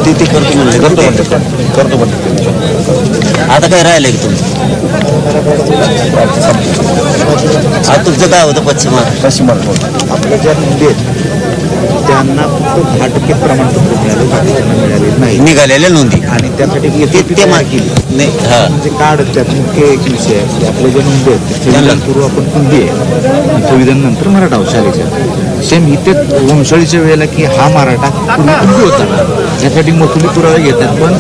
ते करतो म्हणजे करतो आता काय राहिलं की तुम्ही आता तुमचं काय होतं पश्चिम महाराष्ट्र आपल्या ज्या नोंदी आहेत त्यांना फक्त 10% प्रमाणपत्र मिळालं, बाकीच्यांना मिळाले नाही. निघालेल्या नोंदी आणि त्यासाठी ते माहिती नाही हा म्हणजे कार्ड त्यात मुख्य एक विषय आहे की आपल्या ज्या नोंदी आहेत संविधानपूर्व आपण कुंडी आहे, संविधानानंतर मराठा शाळेच्या सेम इथे वंशाळीच्या वेळेला की हा मराठा पूर्वी कुंडी होता, त्यासाठी महसुली पुरावे घेतात. पण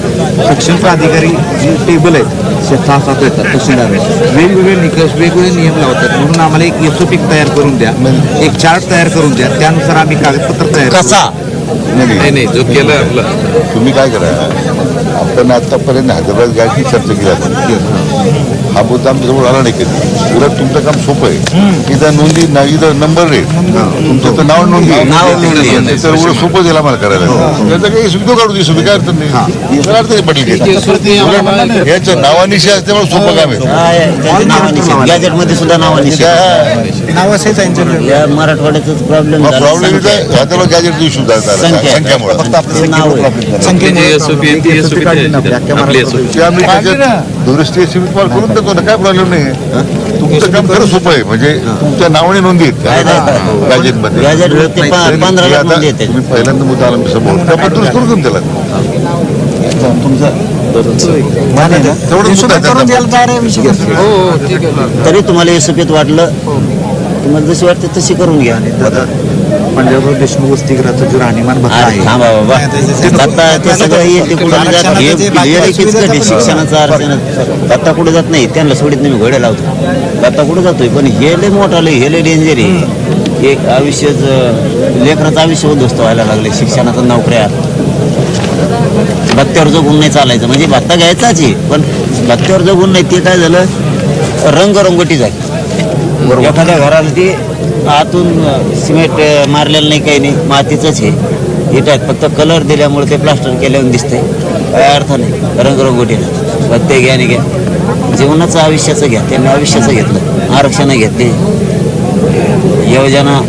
सक्षम प्राधिकारी जे टेबल आहेत 6-7 येतात तहसीलदार आहेत, वेगवेगळे निकष वेगवेगळे नियम लावतात. म्हणून आम्हाला एक SOP तयार करून द्या, एक चार्ट तयार करून द्या, त्यानुसार आम्ही कागदपत्र तयार कसा नाही जो केलं आपलं. तुम्ही काय करा, आपण आतापर्यंत हैदराबाद गायची चर्चा केली आपण, हा मुद्दा आमच्याजवळ आला नाही कधी. उलट तुमचं काम सोपं आहे, इथं नोंदी इथं नंबर रेट तुमचं तर नाव नोंदी तर एवढं सोपं दिला मला करायला. त्याचं काही सुविधा काढू दे, सुविधा काय अडचण नाही, अडचण नाही पडली. याच्या नावानिशी असल्यामुळे सोपं काम आहे. गॅजेट मध्ये सुद्धा नावानिशी या मराठवाड्याचाच प्रॉब्लेम प्रॉब्लेम ह्याच्याला गॅजेट इश्यू संख्यामुळे दुरुस्ती SOP करून देतो ना, काय प्रॉब्लेम नाही. तुमचं काम खरं सोपं आहे, म्हणजे तुमच्या नावाने नोंदी आहेत गॅजेटमध्ये. तुम्ही पहिल्यांदा मुद्दा आला समोर त्या दुरुस्त करून त्याला तरी तुम्हाला SOPत वाटलं तुम्हाला जशी वाटते तशी करून घ्या. पंजाबराव देशमुख वसतिगृहाचं जो राहणीमान भत्ता आहे, थांबा बाबा आता ते सगळं येते कुठे शिक्षणाचा अर्थ दत्ता कुठे जात नाही, त्यांना सोडीत नाही, मी घोड्या लावतो. दत्ता कुठे जातोय, पण हे लय मोठा हे लय डेंजर आहे. एक आयुष्यच लेकराचं आयुष्य उद्ध्वस्त व्हायला लागले. शिक्षणाचा नोकऱ्या भत्त्यावर जगून नाही चालायचं, म्हणजे भत्ता घ्यायचाच आहे पण भत्त्यावर जगून नाही. ते काय झालं, रंगरंगोटी झाली. एखाद्या घराला ते आतून सिमेंट मारलेलं नाही, काही नाही, मातीचंच आहे. हे फक्त कलर दिल्यामुळे ते प्लास्टर केल्यावर दिसतंय, काय अर्थ नाही रंगरंगोटीला. भत्ते घ्या आणि घ्या, जीवनाचं आयुष्याचं घ्या. त्यांनी आयुष्याचं घेतलं, आरक्षण घेतले, योजना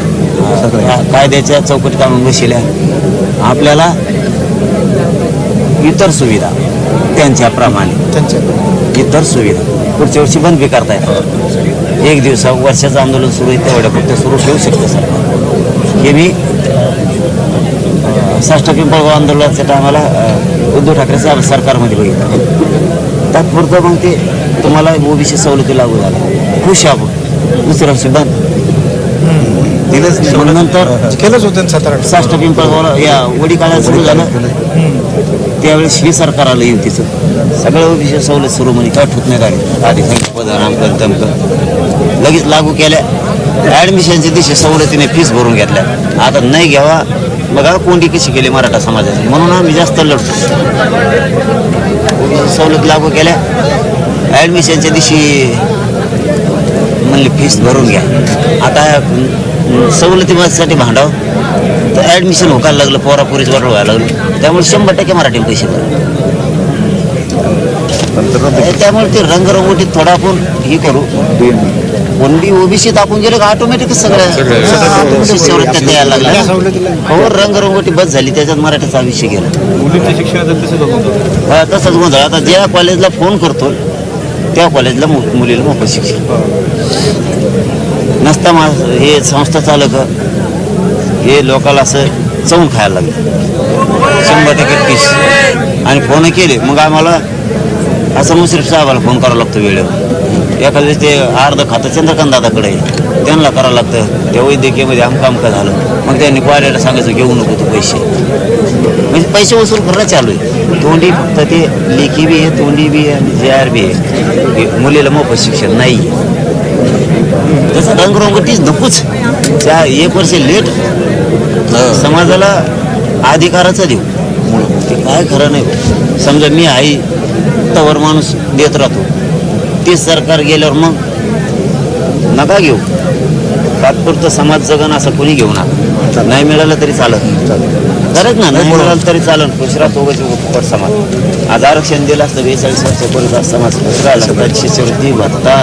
कायद्याच्या चौकटीत आणून बसल्या. आपल्याला इतर सुविधा त्यांच्याप्रमाणे इतर सुविधा पुढच्या वर्षी बंद बी करता येतात. एक दिवसा वर्षाचं आंदोलन सुरू आहे तेवढ्या फक्त सुरू ठेवू शकते सरकार. हे मी 6 पिंपळगाव आंदोलनाच्या टायमाला उद्धव ठाकरे साहेब सरकारमध्ये बघितलं. तात्पुरतं मग ते तुम्हाला OBC सवलती लागू झाल्या, खुश आपण दुसऱ्या वर्षी बंद दिलंच नाही. नंतर केलंच होतं 6 पिंपळगावला या वडी काळात सुरू झालं, त्यावेळेस हे सरकार आलं युतीचं. सगळं OBC सवलत सुरू म्हणजे काय ठूत नाही झाली. आधी संख्यापद रामकन तमकन लगेच लागू केल्या. ॲडमिशनच्या दिवशी सवलतीने फीस भरून घेतल्या. आता नाही घ्यावा, बघा कोंडी कशी केली मराठा समाजाची. म्हणून आम्ही जास्त लढतो. OBC सवलत लागू केल्या, ॲडमिशनच्या दिवशी म्हणले फीस भरून घ्या. आता सवलतीसाठी भांडाव तर ॲडमिशन व्हायला लागलं, पोरापोरीच वाटलं व्हायला लागलं. त्यामुळे 100% मराठी पैसे भरले. त्यामुळे ते रंगरंगोटीत थोडा आपण हे करू. कोंडी OBCत आपण गेलो का ऑटोमॅटिक सगळ्या सवलत्या द्यायला लागल्या. हो, रंगरंगोटी बस झाली, त्याच्यात मराठीचा विषय गेला. तसंच गोंधळ. आता ज्या कॉलेजला फोन करतो त्या कॉलेजला मुलीला मोफत शिक्षण नसता. हे संस्था चालक हे लोकांना असं चवून खायला लागले. 100% फीस आणि फोन केले मग आम्हाला असं मुश्रीफ साहेबाला फोन करावा लागतो वेळेवर. एखाद्या वेळेस ते अर्ध खातं चंद्रकांत दादाकडे आहे, त्यांना करावं लागतं. त्या वैद्यकीयमध्ये आमका झालं, मग त्यांनी कॉलेजला सांगायचं घेऊ नको तू पैसे. म्हणजे पैसे वसूल करणं चालू आहे. तोंडी फक्त ते लेखी बी आहे, तोंडी बी आहे आणि JR बी आहे. मुलीला मोफत शिक्षण नाही. तसं रंगरंगोटीच नकोच. त्या 1 वर्ष लेट समाजाला अधिकाराचं देऊ, ते काय खरं नाही. समजा मी आई तवर माणूस देत राहतो, ते सरकार गेल्यावर मग नका घेऊ. तात्पुरतं समाज जगन असं कोणी घेऊ नका. नाही मिळालं तरी चालत खरंच ना, नाही मिळालं तरी चालत. दुसरा तोगाची उपकट समाज आज आरक्षण दिलं असतं 42 वर्ष करून समाज राहिला, शिष्यवृत्ती भत्ता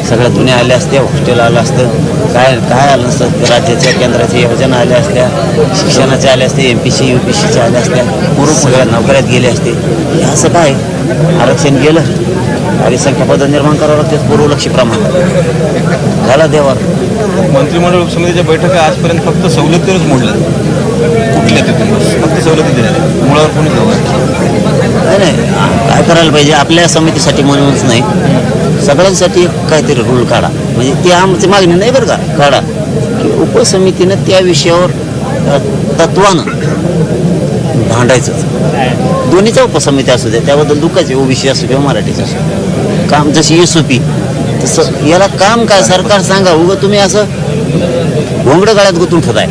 सगळ्या दुनिया आल्या असत्या, हॉस्टेल आलं असतं, काय काय आलं नसतं. राज्याच्या केंद्राच्या योजना आल्या असत्या, शिक्षणाच्या आल्या असते, MPC UPCच्या आल्या असत्या, सगळ्या नोकऱ्यात गेले असते. हे असं काय आरक्षण गेलं आणि संख्यापद निर्माण करावं लागते पूर्वलक्षीप्रमाणे झाला देवा. मंत्रिमंडळ उपसमितीच्या बैठका आजपर्यंत फक्त सवलतीवरच मोडल्या, कुठल्या तिथून फक्त सवलती दिल्या, मुळावर कोणी नाही नाही, काय करायला पाहिजे आपल्या समितीसाठी म्हणूनच नाही, सगळ्यांसाठी काहीतरी रूल काढा. म्हणजे ती आमची मागणी नाही बरं का, काढा की उपसमितीनं त्या विषयावर तत्वानं भांडायचं. दोन्हीच्या उपसमित्या असू द्या, त्याबद्दल दुःखाचे ओबीसी असू किंवा मराठीचे असू, काम जशी SOP तसं याला काम काय सरकार सांगा. उगं तुम्ही असं घोंगडं गळ्यात गुंतून ठेवताय.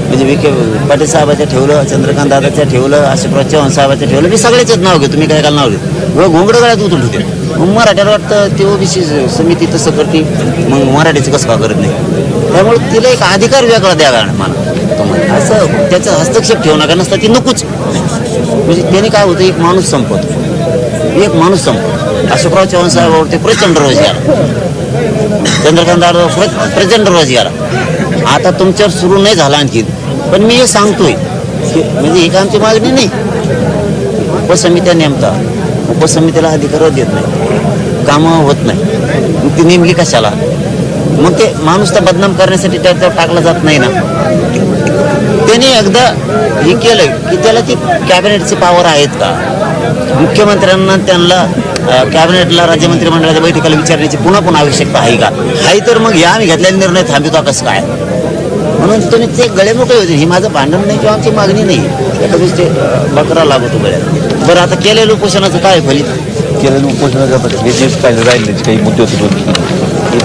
म्हणजे विखे पाटील साहेबाच्या ठेवलं, चंद्रकांत दादाच्या ठेवलं, आशिफराव चव्हाण साहेबाच्या ठेवलं, मी सगळ्याच नाव घेतो, तुम्ही काय काल नाव घेतो. व घोंगडं गळ्यात गुंतून ठेवते. मग मराठ्याला वाटतं ते ओबीसी समिती तसं करते, मग मराठीचं कसं का करत नाही. त्यामुळे तिला एक अधिकार वेगळा द्यावा मला तुम्हाला, असं त्याचा हस्तक्षेप ठेवू नका. नसतं ती नकोच. म्हणजे त्याने काय होतं, एक माणूस संपतो, एक माणूस संपतो. आशिफराव चव्हाण साहेबावरती प्रचंड रोज गेला, चंद्रकांत दादावर प्रचंड रोज गेला. आता तुमच्यावर सुरू नाही झाला आणखी, पण मी हे सांगतोय की म्हणजे ही आमची मागणी नाही. उपसमित्या नेमता, उपसमितीला अधिकार देत नाही, कामं होत नाही, ती नेमली कशाला. मग ते माणूस तर बदनाम करण्यासाठी त्याच्यावर टाकला जात नाही ना. त्याने एकदा हे केलं की त्याला ती कॅबिनेटची पॉवर आहेत का, मुख्यमंत्र्यांना त्यांना कॅबिनेटला राज्य मंत्रिमंडळाच्या बैठकीला विचारण्याची पुन्हा पुन्हा आवश्यकता आहे का. आहे तर मग या आम्ही घेतलेला निर्णय थांबितो कसं काय. म्हणून तुम्ही ते गळे मोकळे होते. ही माझं भांडण नाही किंवा आमची मागणी नाही, एखादीच ते बकरा लागतो गळ्यात. बरं आता केलेलं उपोषणाचं काय फलित, केलेलं उपोषणाच्या हे जे काही राहिले काही मुद्दे होते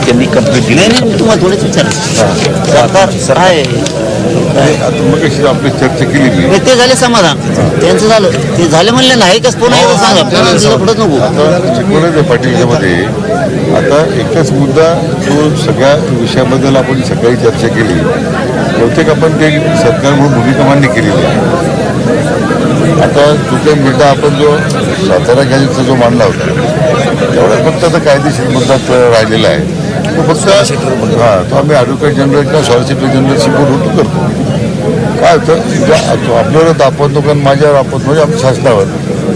त्यांनी कंप्लीट दिले. नाही नाही, तुम्हाला थोडेच विचार सरकार आहे आता मग कशी आपली चर्चा केली मी, ते झाले समाधान त्यांचं झालं, ते झाले म्हणले नाही कस पुन्हा एकदा सांगा, पुढंच नको. आता शिकवलं ते पाटीलच्यामध्ये. आता एकच मुद्दा जो सगळ्या विषयाबद्दल आपण सकाळी चर्चा केली, बहुतेक आपण ते सरकार म्हणून भूमिका मान्य केलेली आहे. आता जो काही मुद्दा आपण जो सातारा गॅजेटचा जो मांडला होता तेवढा फक्त आता कायदेशीर मुद्दा राहिलेला आहे. तो फक्त तो आम्ही ॲडव्होकेट जनरल किंवा सॉलिसिटर जनरलशी बोलून तो करतो. काय होतं आपल्याला दापवतो कारण माझ्यावर आपण म्हणजे आमच्या शासनावर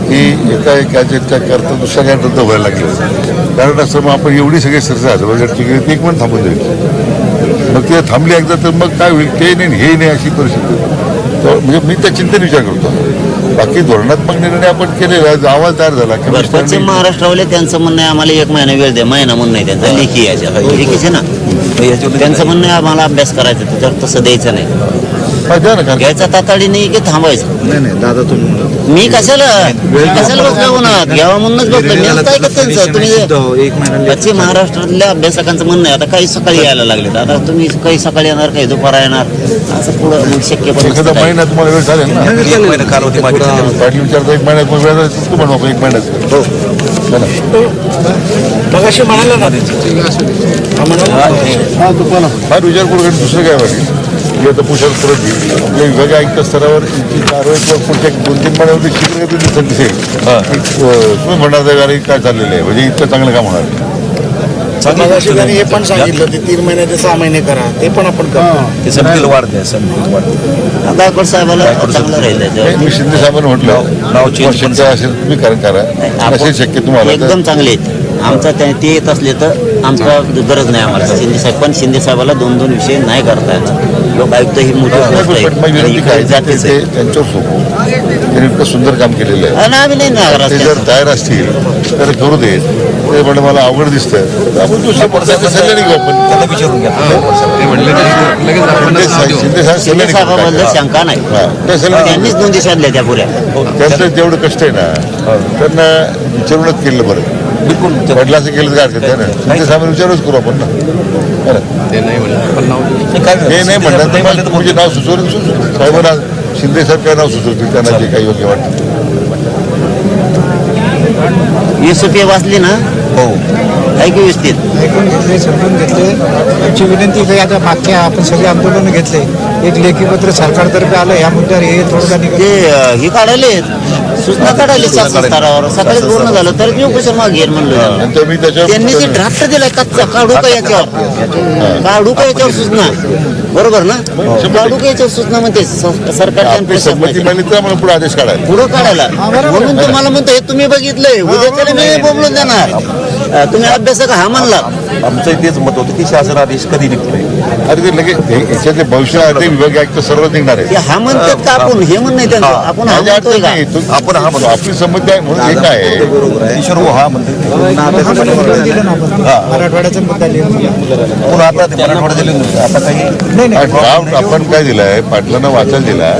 की एका गॅजेटच्या करता दुसऱ्या गॅजेट रद्द व्हायला लागले. कारण असं मग आपण एवढी सगळी चर्चा बजेटची केली ती एक पण थांबून जाईल. मग ते थांबली एकदा तर मग काय होईल ते नाही हे नाही अशी परिस्थिती. तर म्हणजे मी त्या चिंतेने विचार करतो. बाकी धोरणात्मक निर्णय आपण केलेला आवाज तयार झाला. पश्चिम महाराष्ट्रावाले त्यांचं म्हणणं आहे आम्हाला 1 महिना वेळ द्या. महिना म्हणणं आहे त्यांचा, लेखी याच्यात लेखीचे ना, त्यांचं म्हणणं आहे आम्हाला अभ्यास करायचा, त्याच्यावर तसं द्यायचं नाही. घ्यायचा तातडी नाही की थांबायचं. नाही दादा तुम्ही मी कशाला बसलो ना, घ्यावा म्हणूनच बसलो. मी काय का त्यांचं तुम्ही पश्चिम महाराष्ट्रातल्या अभ्यासकांचं म्हणणं आहे. आता काही सकाळी यायला लागले, आता तुम्ही काही सकाळी येणार काही दुपारा येणार असं पुढं शक्य पण एखादा महिना तुम्हाला वेळ चालेल ना. कालावधी पाटील विचारता 1 महिन्यात मग वेळ तू म्हणू आपण 1 महिन्यात. हो फार विचार करू दुसरं काय वाटेल की आता पुषार परत घेईल. आपल्या विभागीय आयुक्त स्तरावर कारवाई पुढच्या 2-3 महिन्यामध्ये शिकण्याची दिसत दिसेल. तुम्ही म्हणणार गाडी काय चाललेलं आहे म्हणजे इतकं चांगलं काम होणार. त्यांनी हे पण सांगितलं ते 3 महिने ते 6 महिने करा, ते पण आपण ते समितीला वाढ द्या, समितीला वाढ द्या. गायकवाड साहेबाला चांगलं राहिलं. मी शिंदे साहेबांना म्हटलं शक्य असेल तुम्ही करा असेल शक्य तुम्हाला एकदम चांगले आहेत. आमचा ते येत असले तर आमचा गरज नाही आम्हाला. शिंदे साहेब पण शिंदे साहेबाला 2-2 विषय नाही करता येत. लोक आयुक्त ही मोठी विनंती काय त्यांच्यावर सोपं त्यांनी इतकं सुंदर काम केलेलं आहे. ते जर तयार असतील तर करू देत. ते म्हणजे मला अवघड दिसतं आपण दुसऱ्या पडद्याच्या सल्ल्याने घेऊ आपण. त्यांना विचारून घ्या. शिंदे साहेब साहेबाबद्दल शंका नाही, त्यांनीच 2 दिवसात दिल्या त्या पुऱ्या. त्यांचं जेवढं कष्ट आहे ना त्यांना विचारूनच केलं बरं. बिलकुल वडिलाचं केलं काय हरकत आहे ना. शिंदे साहेब विचारूच करू आपण ना. ते नाही म्हणलं हे नाही म्हणलं तर म्हणजे नाव सुचवलं साहेबांना शिंदे साहेब काय नाव सुचवतील त्यांना जे काही योग्य वाटतं. SOP वाचली ना, हो आहे की व्यवस्थित ऐकून घेतले, समजून घेतले. आमची विनंती काही आता मागच्या आपण सगळे आंदोलन घेतले. एक लेखीपत्र सरकारतर्फे आलं या मुद्द्यावर हे थोडं ते हे काढायले सूचना काढायले शासन स्तरावर सकाळीच बोलणं झालं तर मी उपोषण मागे घेईन म्हणलं नंतर मी त्याच्यावर त्यांनी जे ड्राफ्ट दिलाय कच्चा काढू का याच्यावर काढू का याच्यावर सूचना बरोबर ना काढू का याच्यावर सूचना म्हणते सरकारच्या आपली संमती मिळाली तर आम्हाला पुढे आदेश काढायला पुढं काढायला म्हणून तुम्हाला म्हणतो हे तुम्ही बघितलंय उद्या त्याला मी बोलून देणार तुम्ही अभ्यासक हा म्हणला आमचं तेच मत होतं की शासन आदेश कधी निघतोय. अरे ते लगेच याच्यातले भविष्यात ते विभाग आयुक्त सर्व निघणार आहे ते हा म्हणतात का आपण हे म्हण नाही त्यांचं आपण हा माझ्या म्हणतोय अडचण का नाही. आपण हा म्हणतो आपली संमती आहे म्हणून हे काय आहे बरोबर आहे ईश्वर हा म्हणते दिलं ना आपण मराठवाड्याचा मुद्दा लिहून दिला. पण आता ते मराठवाडा जिल्ह्यात आता काही नाही नाही ड्राफ्ट आपण काय दिलाय पाटलांना वाचायला दिला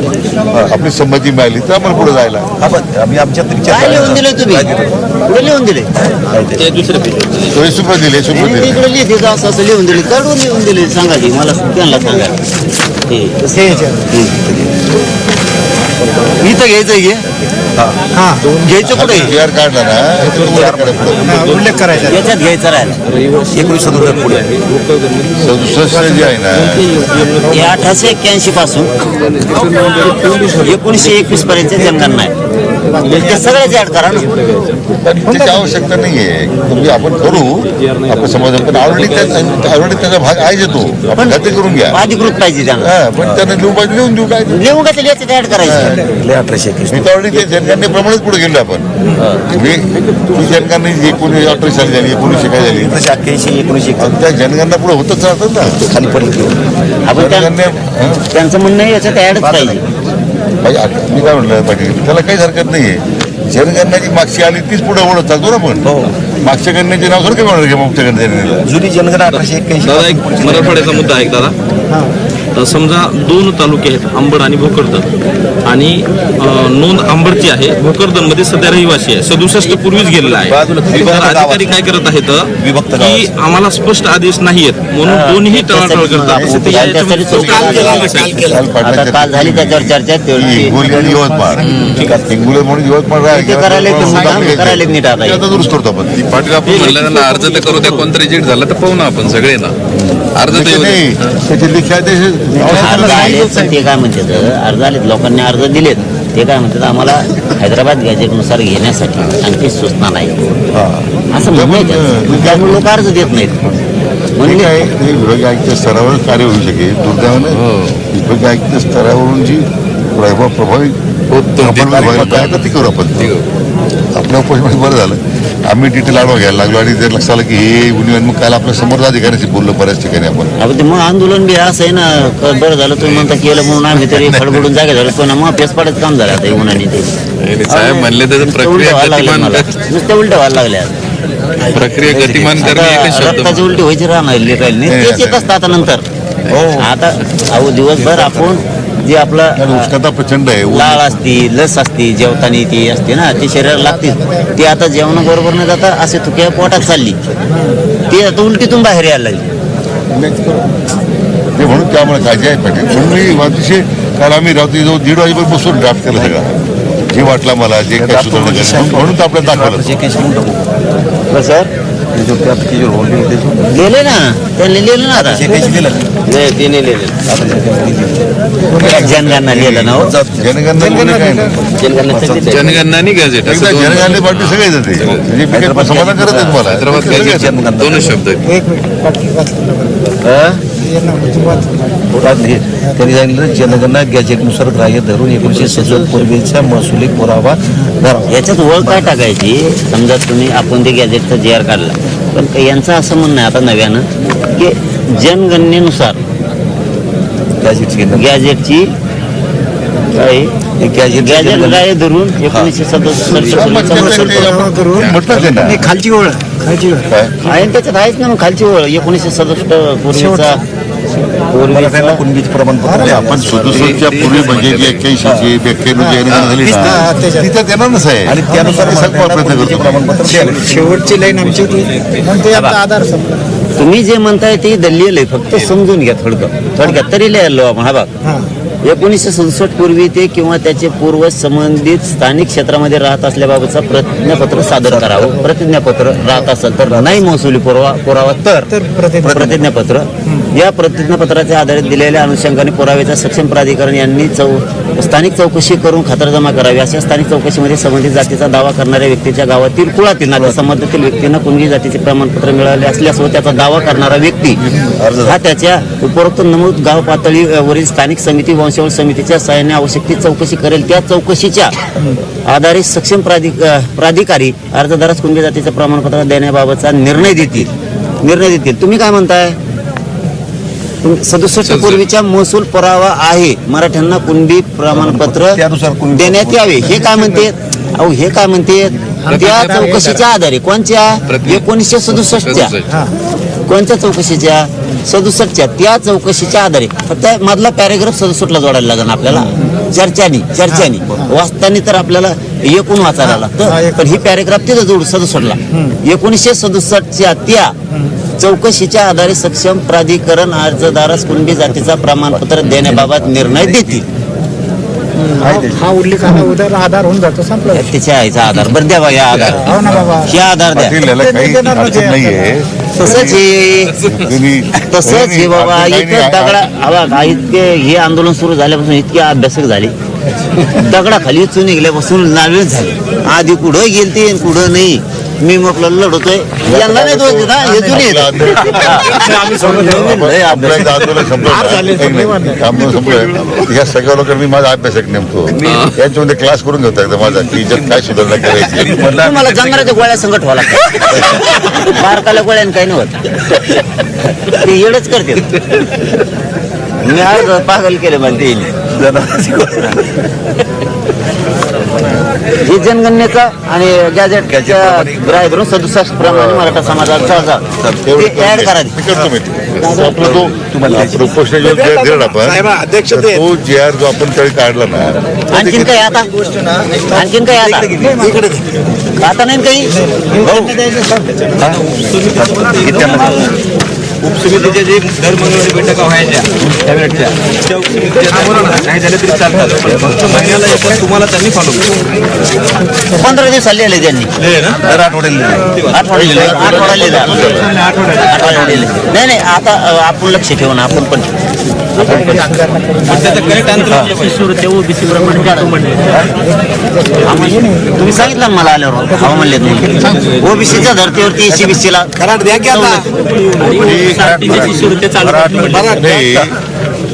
आपली संमती मिळाली तर आम्हाला पुढे जायला आपण आम्ही आमच्यात काय लिहून दिले तुम्ही कुठे लिहून दिले सोयी सुपर दिले सुपर मी दिले इकडे लिहिते असं असं लिहून दिले काढून लिहून दिले सांगा की मला त्यांना सांगा हे हे ह्याच्यात. इथं घ्यायचं घे हा घ्यायचं कुठे PR काढला ना तो उल्लेख करा पुढे. हा, उल्लेख करायचा. याच्यात घ्यायचं राहिला 19 पुढे 67 जे आहे ना हे 1881 पासून 1921 पर्यंत जनगणना आहे ते सगळ्याच ऍड करा ना पण त्याची आवश्यकता नाहीये तुम्ही आपण करू आपण समाज पण ऑलरेडी त्याचा भाग आहे जे तो आपण खाते करून घ्या अधिकृत पाहिजे त्यांना हा पण त्यांना लिहून देऊ काय लिहून का त्याला याच्यात ऍड करायचं 1821 मी तर ऑलरेडी ते जनगणनेप्रमाणेच पुढे गेलो आपण ती जनगणना जी 18 साली झाली 1900 काय झाली 1981 1901 आणि त्या जनगणना पुढे होतच राहतात ना खाली पडली आपण जनगणने त्यांचं म्हणणं आहे याच्यात ऍडच पाहिजे मी काय म्हटलं पाटील त्याला काहीच हरकत नाहीये जनगणना जी मागची आली तीच पुढे ओढत चालतो ना आपण मागच्या गणनेचे नाव थोडं काय म्हणणार मागच्या गणनेला जुनी जनगणना 1881 दादा एक मराठवाड्याचा मुद्दा आहे दादा तर समजा 2 तालुके आहेत अंबड आणि भोकरदन आणि नोंद अंबडची आहे भोकरदन मध्ये सध्या रहिवासी आहे 67 पूर्वीच गेलेला आहे तर अधिकारी काय करत आहेत विभक्त की आम्हाला स्पष्ट आदेश नाही आहेत म्हणून दोन्ही टळाटळ करतात त्याच्यासाठी तो काल आता काल झाली त्याच्यावर चर्चा तेवढी हिंगोली आणि यवतमाळ हिंगोली म्हणून यवतमाळ ते करायला येतं मुद्दाम, करायला नीट आता आता दुरुस्त करतो आपण ती पाटील आपण म्हणलं त्यांना अर्ज तर करू द्या कोणतं रिजेक्ट झालं तर पाहू ना आपण सगळे ना अर्ज तर येऊ द्या. नाही त्याचे लेखी आदेश अर्ज आले पण ते काय म्हणतात अर्ज आलेत लोकांनी अर्ज दिलेत ते काय म्हणतात आम्हाला हैदराबाद गॅजेटनुसार घेण्यासाठी आणखी सूचना नाही असं म्हणणं आहे त्यांचं. त्यामुळे लोक अर्ज देत नाहीत म्हणजे काय ते विभागीय आयुक्त स्तरावर कार्य होऊ शकेल दुर्दैवानं विभागीय आयुक्त स्तरावरून जी प्रभावी आपण विभागाला पाहिजे तर ती करू आपण आपल्या उपोषणामध्ये बरं झालं आम्ही डिटेल आढावा घ्यायला लागलो आणि जर लक्षात आलं की हे उन्नीवन मग काल आपल्या समोर अधिकाऱ्यांशी बोललो बऱ्याच ठिकाणी आपण अहो ते मग आंदोलन बी असं आहे ना बरं झालं तुम्ही म्हणता केलं म्हणून आम्ही तरी खडबडून जागे झालो पण मग पेस पाडत काम झालं आता उन्हाने ते आणि साहेब म्हणले त्याचं नुसतं प्रक्रिया उलट्या व्हायला गतिमान लागल्या मला. नुसत्या उलट्या व्हायला लागल्या प्रक्रिया गतिमान करणे एकच आता शब्द रक्ताची उलटी व्हायची राहणार नाही तेच येत असतं आता नंतर आता अहो दिवसभर आपण जे कारण आपलं उष्णता प्रचंड आहे लाळ असती लस असती जेवताना ती असते ना ती शरीराला लागते ती आता जेवणाबरोबर न जाता असे तुक्या पोटात चालली ती आता उलटीतून बाहेर यायला लागली ते म्हणून त्यामुळे काळजी आहे पाटील म्हणून मी अतिशय काल आम्ही रात्री जवळ 1:30 वाजेपर्यंत बसून ड्राफ्ट केला सगळा जे वाटला मला जे काय सुधारणा करायची म्हणून तर आपल्याला दाखवलं सर लिहिले ना त्यांनी लिहिलं ना आता तिने लिहिलं जनगणना लिहिलं ना हो जनगणना म्हणजे काय नाही. जनगणना आणि गॅजेट एकदा जनगणने पार्टी सगळे जाते म्हणजे मी काही समाधान करत नाही तुम्हाला हैदराबाद गॅजेट जनगणना दोनच शब्द आहेत. एक मिनिट पाटील वाचलं. हे ना, म्हणजे वाच. त्यांनी सांगितलं जनगणना गॅजेटनुसार ग्राह्य धरून 1967 पूर्वीचा महसुली पुरावा धरावा. याच्यात ओळ काय टाकायची समजा तुम्ही आपण ते गॅजेटचा जे आर काढला पण यांचं असं म्हणणं आहे आता नव्यानं की जनगणनेनुसार गॅजेटची काय गॅजेट काय धरून 1967 म्हटलं ते ना नाही, खालची ओळ खालची ओळ काय आहे त्याच्यात आहेच ना मग खालची ओळ 1967 पूर्वीचा मराठ्याला कुणबीच प्रमाणपत्र म्हणजे आपण 67च्या पूर्वी म्हणजे जी 81ची 92 जनगणना झाली ना हा, त्याच्यात. तिथं येणारच आहे आणि त्यानुसार ते संपवा मराठ्याला प्रयत्न कुणबीचे करतो प्रमाणपत्र द्यावे. शेवटची लाईन आमची होती मग ते आपला आधार संपला. तुम्ही जे म्हणताय ते लिहिलंय फक्त समजून घ्या थोडक्यात तरी लिहायला आपण हा बघ हा 1967 पूर्वी ते किंवा त्याचे पूर्वज संबंधित स्थानिक क्षेत्रामध्ये राहत असल्याबाबतचा प्रतिज्ञापत्र सादर करावं. प्रतिज्ञापत्र राहत असेल तर नाही महसुली पुरावा तर प्रतिज्ञापत्र. या प्रतिज्ञापत्राच्या आधारे दिलेल्या अनुषंगाने पुराव्याच्या सक्षम प्राधिकरण यांनी स्थानिक चौकशी करून खातरजमा करावी. अशा स्थानिक चौकशीमध्ये संबंधित जातीचा दावा करणाऱ्या व्यक्तीच्या गावातील कुळातील नातेसंबंधातील व्यक्तींना कुणबी जातीचे प्रमाणपत्र मिळाले असल्यास व त्याचा दावा करणारा व्यक्ती हा त्याच्या उपरोक्त नमूद गाव पातळीवरील स्थानिक समिती वंशावळ समितीच्या सहाय्याने आवश्यक ती चौकशी करेल. त्या चौकशीच्या आधारे सक्षम प्राधिकारी अर्जदारास कुणबी जातीचे प्रमाणपत्र देण्याबाबतचा निर्णय देतील. तुम्ही काय म्हणताय? 67 पूर्वीचा महसूल पुरावा आहे, मराठ्यांना कुणबी प्रमाणपत्र देण्यात यावे. हे काय म्हणते? अहो हे काय म्हणते? त्या चौकशीच्या आधारे कोणत्या 1967च्या कोणत्या चौकशीच्या 67च्या त्या चौकशीच्या आधारे फक्त मधला पॅरेग्राफ 67ला जोडायला लागेल आपल्याला. चर्चानी वाचताना तर आपल्याला एकूण वाचायला लागतं, पण ही पॅरेग्राफ तिथं जोडू 67ला. 1967च्या त्या चौकशीच्या आधारे सक्षम प्राधिकरण अर्जदारास कुणबी जातीचा प्रमाणपत्र देण्याबाबत निर्णय देतील. हा उल्लेख आधार होऊन जातो संपला. त्याच्या आईचा आधार बरं द्या या आधार. हो ना बाबा, हे आधार द्या. काही अडचण नाहीये. तसंच हे बाबा इतके दगडा इतके हे आंदोलन सुरू झाल्यापासून इतके अभ्यासक झाले, दगडाखाली चून निघल्यापासून नावेच झाले. आधी कुठं गेलते कुठं नाही. मी म्हटलं लढतोय यांना नाही दोष देता, हे जुने आहेत. या सगळ्या लोकांनी माझा अभ्यासक नेमतो यांच्यामध्ये क्लास करून घेता येतं माझा की याच्यात काय सुधारणा करायची. तुम्हाला जंगलाच्या गोळ्या संकट व्हावं लागतं. बारकाल्या गोळ्याने काही नाही होत, ते येडच करते. मी आज पागल केलं म्हणते हे जनगणनेचा आणि गॅजेटच्या ग्राह्य धरून 67 प्रमाणे मराठा समाजाचा ऍड करायचं. अध्यक्ष तो जे आर जो आपण त्यावेळी काढला ना. आणखीन काही आता इकडे आता नाही काही उपसमितीच्या जे दर मंगळवारी बैठका व्हायच्या कॅबिनेटच्या त्या उपसमितीच्या नाही झाल्या तरी चालतात, पण फक्त महिन्याला एकदा तुम्हाला त्यांनी फॉलो 15 दिवस लिहिले त्यांनी. नाही आता आपण लक्ष ठेवून आपण पण त्याचं करेक्ट आन्सर तुम्ही सांगितलं मला आल्यावर हवा म्हणले तुम्ही ओबीसीच्या धर्तीवरती एसीबीसीला कराड द्या की आता.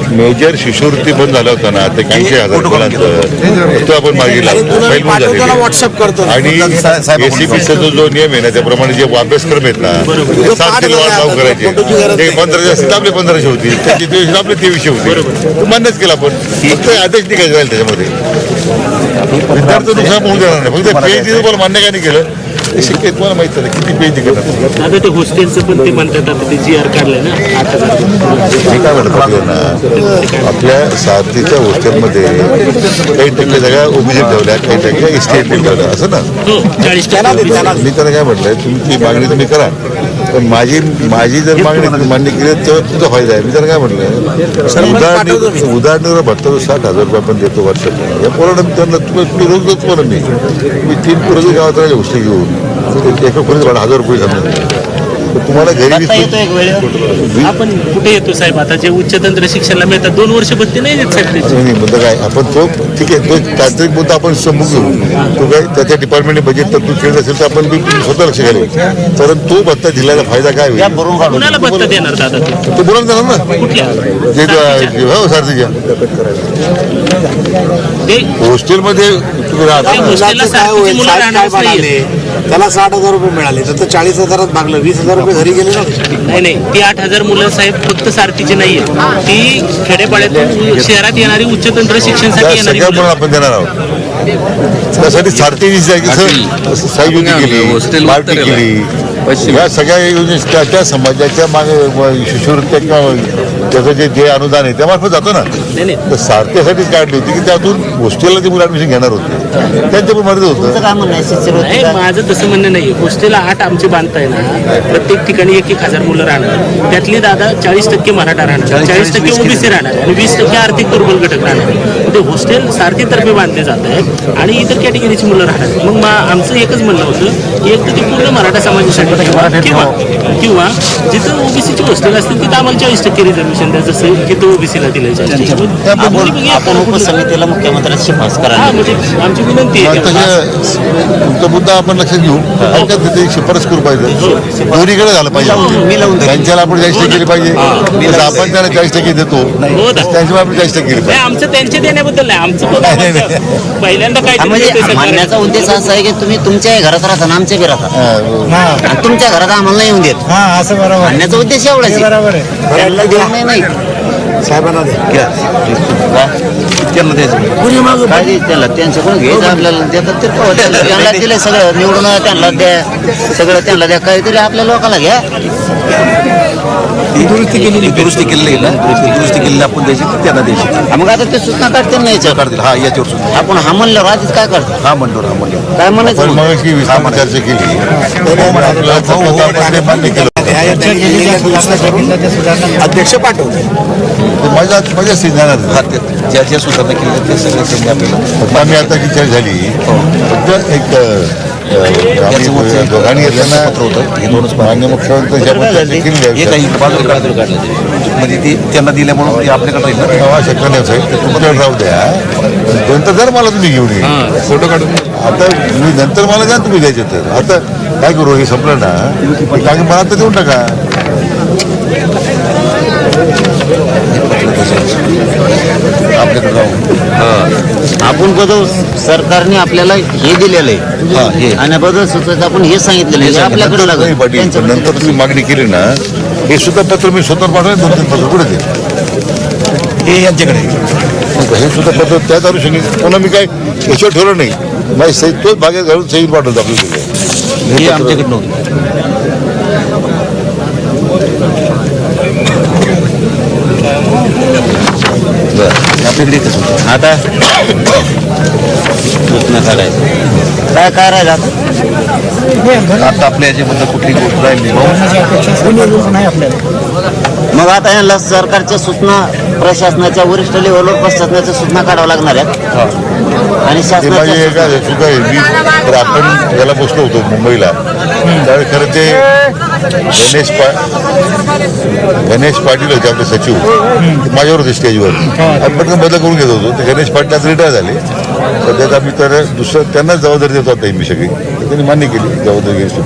मेजर शिष्यवृत्ती बंद झाला होता ना ते 80,000 मुलांचं तो आपण मागितला व्हॉट्सअप करतो. आणि एसीबीचा जो नियम आहे ना त्याप्रमाणे जे अभ्यासक्रम आहेत ना ते 7 लागू करायचे. ते 15 असतील आपले 1500 होतील, त्याची 23 आपले 2300 होतील. मान्यच केला आपण फक्त आदेश निघायचे जाईल त्याच्यामध्ये. विद्यार्थी नुकसान होऊन देणार नाही. फक्त पीएचडी तुम्हाला मान्य का नाही केलं ते शक्य तुम्हाला माहित आहे किती पीएचडी करतात. आता ते हॉस्टेलचं पण ते म्हणतात आता ते GR काढलंय ना 8,000. मी काय म्हणतो ना आपल्या सारथीच्या हॉस्टेलमध्ये काही टक्के जागा ओबीसी ठेवल्या, काही टक्के एसटी ठेवल्या असं ना. 40% मी त्याला काय म्हटलंय ती मागणी तुम्ही करा, पण माझी जर मागणी मान्य केली तर तुझा फायदा आहे. मी त्याला काय म्हटलं उदाहरणार्थ भत्ता 60,000 रुपये आपण देतो वर्षाला. या पोरानं त्यांना तुम्ही रोज पोरं नाही मी 3 पोरं गावात राहिले गोष्टी घेऊन एका खोलीत 1,000 रुपये घालून तुम्हाला घरी आपण कुठे येतो साहेब? आता जे उच्चतंत्र शिक्षणाला मिळतात 2 वर्ष भत्ते नाही देत साहेब. नाही मुद्दा काय आपण तो ठीक आहे तो तांत्रिक मुद्दा आपण समजून घेऊ. तो काय त्याच्या डिपार्टमेंटने बजेट तर तू खेळत असेल तर आपण बी स्वतः लक्ष घालू. परंतु तो भत्ता दिल्याचा फायदा काय होईल? कुणाला भत्ता देणार दादा? तो बोलून देणार ना जे हो सारथीच्या हॉस्टेलमध्ये तुम्ही राहता. हॉस्टेलला सारथीची मुलं राहणारच नाहीये. त्याला 60,000 रुपये मिळाले तर 40,000 भागलं 20,000 रुपये घरी गेले ना. नाही ती 8,000 मुलं साहेब फक्त सारथीची नाहीये, ती खेडेपाड्यातून शहरात येणारी उच्चतंत्र शिक्षणासाठी येणारी सगळ्या मुलं. मुलं आपण देणार आहोत. त्यासाठी सारथीची सहयोगी केली, पार्टी केली. या सगळ्या योजना त्या समाजाच्या मागे शिष्यवृत्त्या किंवा त्याचं जे अनुदान आहे त्यामार्फत जातो ना. नाही. तर सारथ्यासाठीच काढली होती की त्यातून हॉस्टेलला ते मुलं ऍडमिशन घेणार होते, त्यांच्या पण मर्यादा तुमचं होतं. काय म्हणणं आहे शिष्यवृत्ती नाही का? माझं तसं म्हणणं नाही. हॉस्टेलला 8 आमचे बांधताय ना, प्रत्येक ठिकाणी 1,000 मुलं राहणार, त्यातली दादा 40% मराठा राहणार, 40% ओबीसी राहणार आणि 20% आर्थिक दुर्बल घटक राहणार. ते हॉस्टेल सारथीतर्फे बांधले जात आहेत आणि इतर कॅटेगरीची मुलं राहणार. मग आमचं एकच म्हणणं होतं की एक तर ते पूर्ण मराठा समाजासाठी किंवा जिथं ओबीसीची हॉस्टेल असतील तिथं आम्हाला 40% रिझर्वेशन द्यायचं असेल, जिथं ओबीसीला दिलं आपण उपसमितीला मुख्यमंत्र्यांची शिफारस हा करा. म्हणजे आमची विनंती आहे. तुमचा मुद्दा आपण लक्षात घेऊ, हरकत नाही, ते शिफारस करू पाहिजे, दोन्हीकडे झालं मी लावून पाहिजे. त्यांच्याला आपण 40% केली पाहिजे, तसं आपण त्याला 40% देतो, हो ना. त्यांच्यामुळे आपण 40% केली नाही, पाहिजे. आमचं त्यांचे देण्याबद्दल नाही, आमचं फक्त आमचं पहिल्यांदा काय म्हणजे म्हणण्याचा उद्देश असा आहे की तुम्ही तुमच्याही घरात राहता आणि आमच्या बी राहता हा आणि तुमच्या घरात आम्हाला नाही येऊन देत. हा असं बरोबर म्हणण्याचा उद्देश एवढाच आहे. बरोबर आहे. त्यांना देऊ नाही साहेबांना द्या. त्यांना द्यायचं काय द्यायचं त्याला, त्यांच्याकडून घ्यायचं आपल्याला देतात ते पाहू. त्यांना दिले सगळं निवडून, त्यांना द्या सगळं, त्यांना द्या, काहीतरी आपल्या लोकांना घ्या. दुरुस्ती केलेली आहे ना, दुरुस्ती केलेली आपण द्यायची की त्यांना द्यायची. मग आता ते सूचना काढते ना याच्यावर. काढतील हा याच्यावर सुद्धा आपण हा म्हणल्यावर आधीच काय करतो, हा म्हणतो हा म्हणतो. काय म्हणायचं पण मग? मग अशी विस्तार चर्चा केली, आपल्याला आपण ते मान्य केलं. चर्चा केली, त्या सुधारणा सांगितल्या, त्या सुधारणा अध्यक्ष पाठवले. ते माझ्या सिद्धांत हा, ज्या ज्या सुधारणा केल्या ते सगळं त्यांनी आपल्याला आम्ही आता जी चर्चा झाली, फक्त एक आम्ही दोघांनी येताना पत्र होतं, हे दोनच मान्य मुख्यमंत्र्यांची आपण चर्चा केली हे आहे. काही बाजूला काढलं म्हणजे ते त्यांना दिल्यामुळे ते आपल्याकडे राहील ना. आवश्यकता नाही साहेब, ते तुमच्याकडे राहू द्या, नंतर जर मला तुम्ही घेऊन ये. फोटो काढून आता मी नंतर मला द्या तुम्ही द्यायचे तर. आता काय करू, हे संपलं ना, हे कागद मला तर देऊन टाका. आपल्याकडे राहून आपण बदल सरकारने आपल्याला हे दिलेलं आहे आणि बदल सुचवायचं आपण हे सांगितलेलं आहे, हे आपल्याकडे नाही लागेल. पाटील, पण त्यांच्याकडे नंतर तुम्ही मागणी केली ना, हे सुद्धा पत्र मी स्वतः पाठवलं, 2-3 पत्र पुढे दे. हे यांच्याकडे मग हे सुद्धा पत्र त्याच अनुषंगाने पुन्हा मी काय याच्यावर ठेवलं नाही, माझी सही तोच भागात घालून सही पाठवतो आपल्याकडे. हे आमच्याकडे नव्हतं. आपल्याकडे एकच होतं. आता सूचना काढायचं काय काय राहिलं आता? आता आपल्या याच्याबद्दल कुठली गोष्ट राहिली नाही आपल्याला. मग आता यांना सरकारच्या सूचना, प्रशासनाच्या वरिष्ठ लेवलवर प्रशासनाच्या सूचना काढाव्या लागणार आहेत आणि ते माझी शासनाच्या एका चुका आहे. मी तर आपण याला बसलो होतो मुंबईला, त्यावेळी खरं ते गणेश पाटील होते आपले सचिव, ते माझ्यावर होते स्टेजवर. आपण पटकन बदल करून घेत होतो. ते गणेश पाटील आज रिटायर झाले, सध्यात आम्ही तर दुसरं त्यांनाच जबाबदारी देतो आता मी सगळी. त्यांनी मान्य केली जबाबदारी घ्यायची.